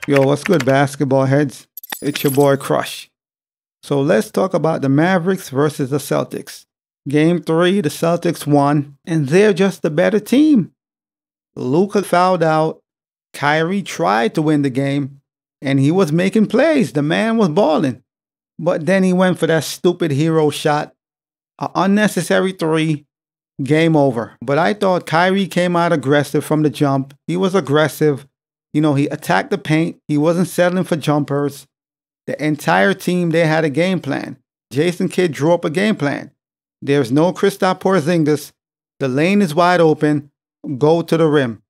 Yo, what's good, basketball heads? It's your boy Crush. So let's talk about the Mavericks versus the Celtics. Game 3, the Celtics won, and they're just the better team. Luka fouled out. Kyrie tried to win the game, and he was making plays. The man was balling. But then he went for that stupid hero shot, an unnecessary three, game over. But I thought Kyrie came out aggressive from the jump. He was aggressive. He attacked the paint. He wasn't settling for jumpers. The entire team, they had a game plan. Jason Kidd drew up a game plan. There's no Kristaps Porzingis. The lane is wide open. Go to the rim.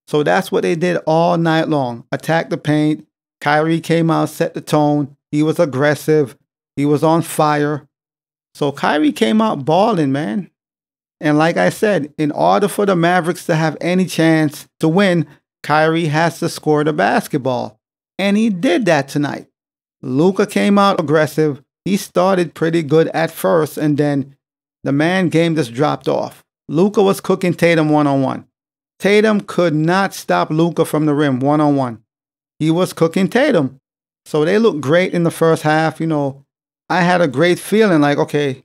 So that's what they did all night long. Attack the paint. Kyrie came out, set the tone. He was aggressive. He was on fire. So Kyrie came out balling, man. And like I said, in order for the Mavericks to have any chance to win, Kyrie has to score the basketball. And he did that tonight. Luka came out aggressive. He started pretty good at first, and then the man game just dropped off. Luka was cooking Tatum one-on-one. Tatum could not stop Luka from the rim one-on-one. He was cooking Tatum. So they looked great in the first half. I had a great feeling like, okay,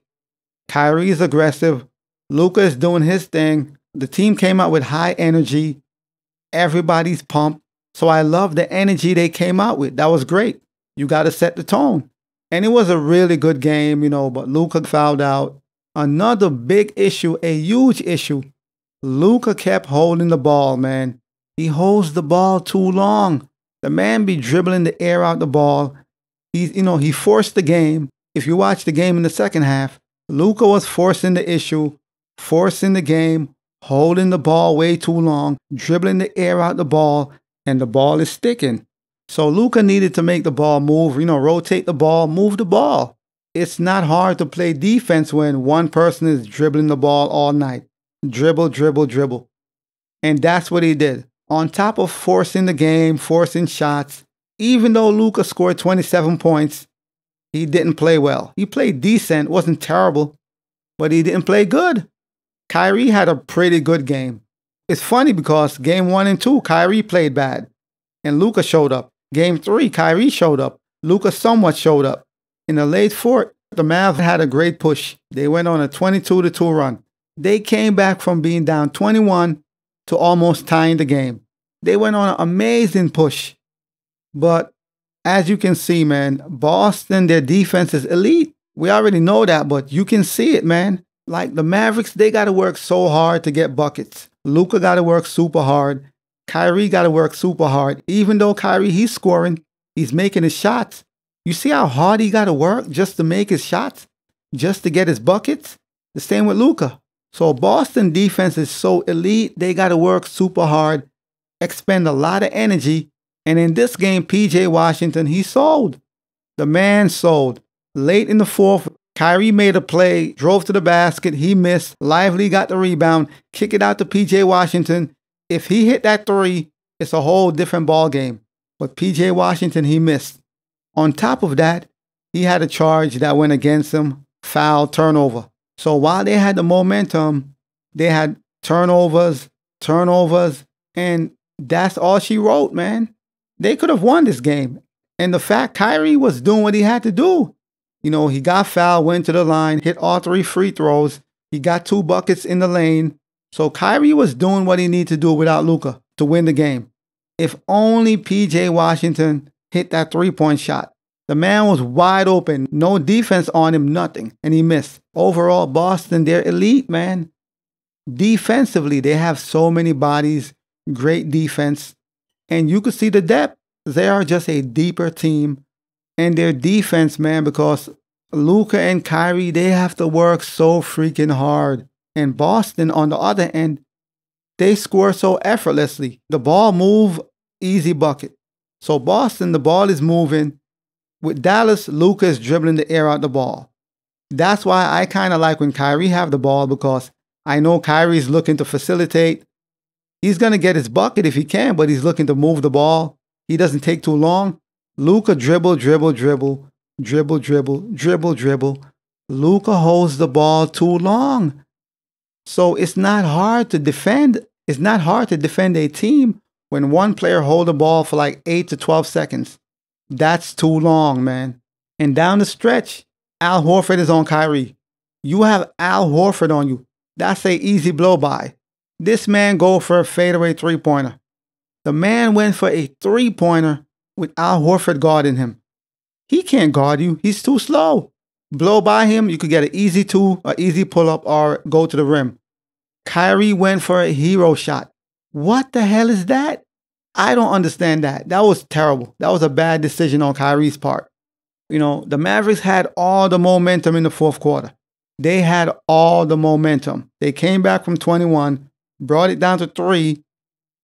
Kyrie's aggressive. Luka is doing his thing. The team came out with high energy. Everybody's pumped. So I love the energy they came out with. That was great. You got to set the tone. And it was a really good game, but Luka fouled out. Another big issue, a huge issue. Luka kept holding the ball, man. He holds the ball too long. The man be dribbling the air out the ball. He forced the game. If you watch the game in the second half, Luka was forcing the issue, forcing the game, holding the ball way too long, dribbling the air out the ball, and the ball is sticking. So Luka needed to make the ball move, rotate the ball, move the ball. It's not hard to play defense when one person is dribbling the ball all night. Dribble, dribble, dribble. And that's what he did. On top of forcing the game, forcing shots, even though Luka scored 27 points, he didn't play well. He played decent, wasn't terrible, but he didn't play good. Kyrie had a pretty good game. It's funny because game 1 and 2, Kyrie played bad, and Luka showed up. Game 3, Kyrie showed up. Luka somewhat showed up. In the late fourth, the Mavs had a great push. They went on a 22-2 run. They came back from being down 21 to almost tying the game. They went on an amazing push. But as you can see, man, Boston, their defense is elite. We already know that, but you can see it, man. Like the Mavericks, they got to work so hard to get buckets. Luka got to work super hard. Kyrie got to work super hard. Even though Kyrie, he's scoring, he's making his shots. You see how hard he got to work just to make his shots, just to get his buckets? The same with Luka. So Boston defense is so elite, they got to work super hard, expend a lot of energy. And in this game, PJ Washington, he sold. The man sold. Late in the fourth, Kyrie made a play, drove to the basket, he missed. Lively got the rebound, kick it out to PJ Washington. If he hit that three, it's a whole different ball game. But PJ Washington, he missed. On top of that, he had a charge that went against him, foul, turnover. So while they had the momentum, they had turnovers, and that's all she wrote, man. They could have won this game. And the fact Kyrie was doing what he had to do. He got fouled, went to the line, hit all 3 free throws. He got 2 buckets in the lane. So Kyrie was doing what he needed to do without Luka to win the game. If only PJ Washington hit that 3-point shot. The man was wide open, no defense on him, nothing, and he missed. Overall, Boston, they're elite, man. Defensively, they have so many bodies, great defense, and you could see the depth. They are just a deeper team, and their defense, man, because Luka and Kyrie, they have to work so freaking hard. And Boston, on the other end, they score so effortlessly. The ball move, easy bucket. So Boston, the ball is moving. With Dallas, Luka is dribbling the air out the ball. That's why I kind of like when Kyrie have the ball, because I know Kyrie's looking to facilitate. He's going to get his bucket if he can, but he's looking to move the ball. He doesn't take too long. Luka dribble. Luka holds the ball too long. So it's not hard to defend. It's not hard to defend a team When one player hold the ball for like 8 to 12 seconds, that's too long, man. And down the stretch, Al Horford is on Kyrie. You have Al Horford on you. That's a easy blow by. This man go for a fadeaway three-pointer. The man went for a three-pointer with Al Horford guarding him. He can't guard you. He's too slow. Blow by him, you could get an easy two, an easy pull-up, or go to the rim. Kyrie went for a hero shot. What the hell is that? I don't understand that. That was terrible. That was a bad decision on Kyrie's part. You know, the Mavericks had all the momentum in the fourth quarter. They had all the momentum. They came back from 21, brought it down to 3.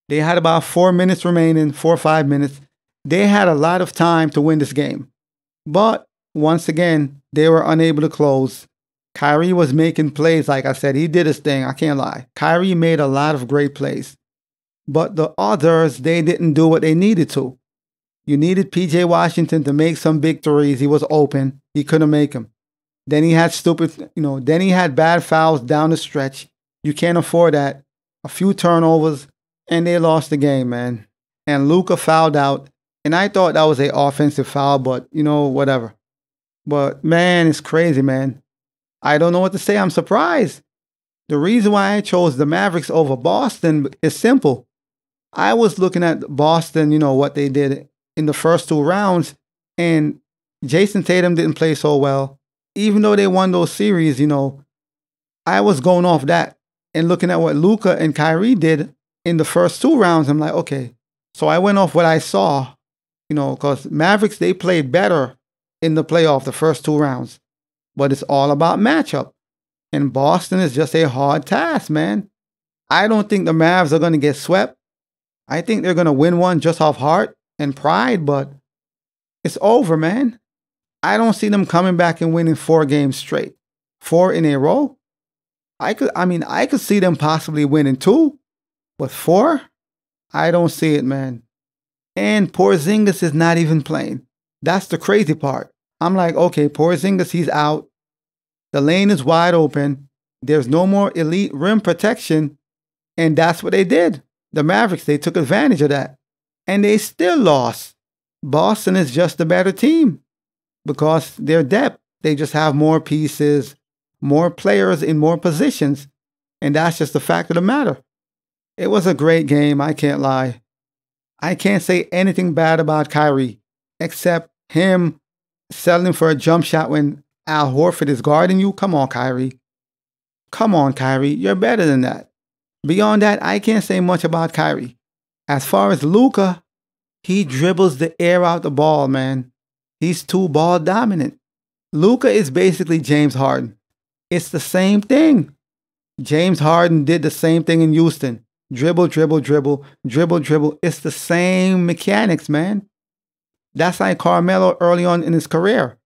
They had about 4 minutes remaining, 4 or 5 minutes. They had a lot of time to win this game. But once again, they were unable to close. Kyrie was making plays, like I said. He did his thing, I can't lie. Kyrie made a lot of great plays. But the others, they didn't do what they needed to. You needed PJ Washington to make some big threes. He was open. He couldn't make them. Then he had then he had bad fouls down the stretch. You can't afford that. A few turnovers, and they lost the game, man. And Luka fouled out. And I thought that was an offensive foul, but, whatever. But, man, it's crazy, man. I don't know what to say. I'm surprised. The reason why I chose the Mavericks over Boston is simple. I was looking at Boston, what they did in the first 2 rounds, and Jason Tatum didn't play so well. Even though they won those series, I was going off that and looking at what Luka and Kyrie did in the first 2 rounds. I'm like, okay. So I went off what I saw, because Mavericks, they played better in the playoff the first 2 rounds. But it's all about matchup. And Boston is just a hard task, man. I don't think the Mavs are going to get swept. I think they're going to win one just off heart and pride, but it's over, man. I don't see them coming back and winning 4 games straight. 4 in a row. I could see them possibly winning 2, but 4? I don't see it, man. And Porzingis is not even playing. That's the crazy part. I'm like, okay, Porzingis, he's out. The lane is wide open. There's no more elite rim protection. And that's what they did. The Mavericks, they took advantage of that. And they still lost. Boston is just a better team because their depth, they just have more pieces, more players in more positions. And that's just the fact of the matter. It was a great game, I can't lie. I can't say anything bad about Kyrie except him settling for a jump shot when Al Horford is guarding you. Come on, Kyrie. Come on, Kyrie. You're better than that. Beyond that, I can't say much about Kyrie. As far as Luka, he dribbles the air out the ball, man. He's too ball dominant. Luka is basically James Harden. It's the same thing. James Harden did the same thing in Houston. Dribble, dribble, dribble, dribble, dribble. It's the same mechanics, man. That's like Carmelo early on in his career.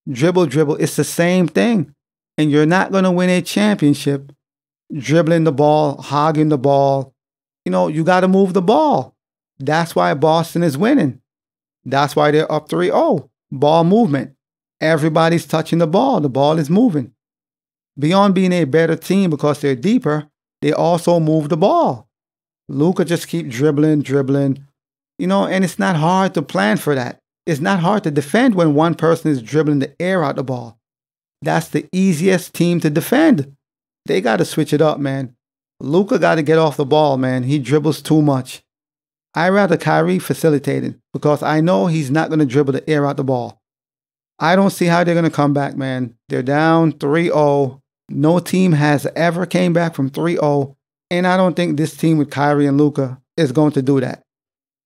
Dribble, dribble. It's the same thing. And you're not going to win a championship dribbling the ball, hogging the ball. You got to move the ball. That's why Boston is winning. That's why they're up 3-0. Ball movement. Everybody's touching the ball. The ball is moving. Beyond being a better team because they're deeper, they also move the ball. Luka just keep dribbling, dribbling. And it's not hard to plan for that. It's not hard to defend when one person is dribbling the air out the ball. That's the easiest team to defend. They got to switch it up, man. Luka got to get off the ball, man. He dribbles too much. I'd rather Kyrie facilitating because I know he's not going to dribble the air out the ball. I don't see how they're going to come back, man. They're down 3-0. No team has ever came back from 3-0. And I don't think this team with Kyrie and Luka is going to do that.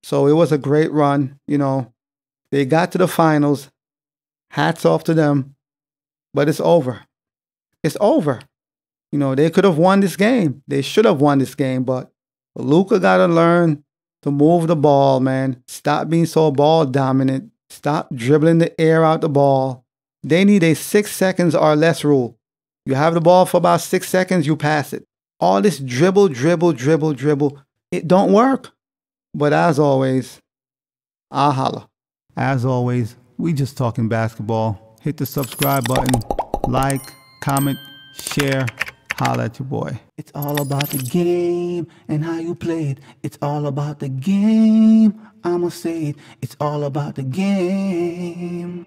So it was a great run. They got to the finals. Hats off to them. But it's over. It's over. They could have won this game. They should have won this game. But Luka got to learn to move the ball, man. Stop being so ball dominant. Stop dribbling the air out the ball. They need a 6 seconds or less rule. You have the ball for about 6 seconds, you pass it. All this dribble, dribble, dribble, dribble, it don't work. But as always, I'll holla. As always, we just talking basketball. Hit the subscribe button, like, comment, share, Holla at your boy. It's all about the game and how you play it. It's all about the game. I'ma say it. It's all about the game.